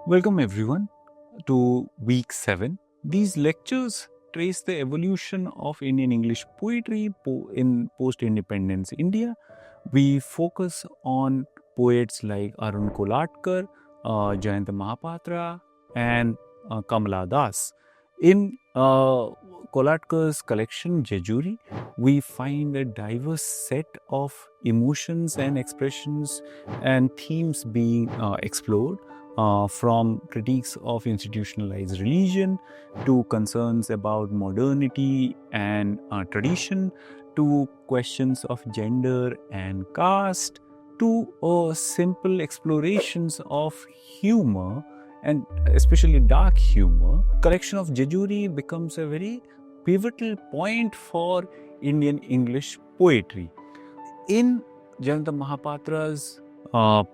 Welcome everyone to week 7. These lectures trace the evolution of Indian English poetry in post-independence India. We focus on poets like Arun Kolatkar, Jayanta Mahapatra and Kamala Das. In Kolatkar's collection Jejuri, we find a diverse set of emotions and expressions and themes being explored. From critiques of institutionalized religion to concerns about modernity and tradition to questions of gender and caste to simple explorations of humor and especially dark humor. Collection of Jejuri becomes a very pivotal point for Indian English poetry. In Jayanta Mahapatra's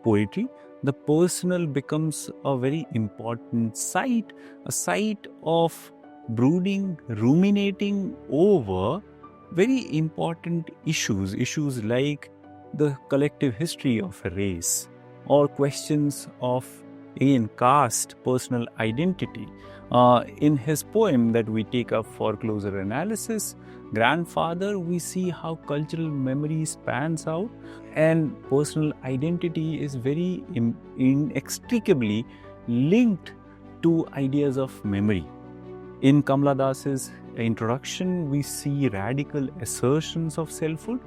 poetry, the personal becomes a very important site, a site of brooding, ruminating over very important issues like the collective history of a race or questions of caste, personal identity. In his poem that we take up for closer analysis, Grandfather, we see how cultural memory spans out and personal identity is very inextricably linked to ideas of memory. In Kamala Das's introduction, we see radical assertions of selfhood,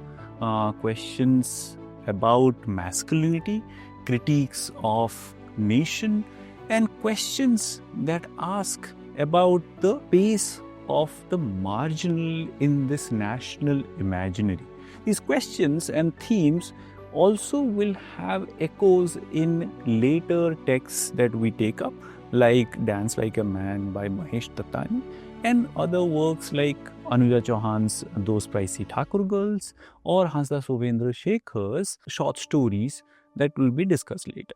questions about masculinity, critiques of nation, and questions that ask about the pace of the marginal in this national imaginary. These questions and themes also will have echoes in later texts that we take up, like Dance Like a Man by Mahesh Tattani and other works like Anuja Chauhan's Those Pricey Thakur Girls or Hansda Sobhendra Shekhar's short stories that will be discussed later.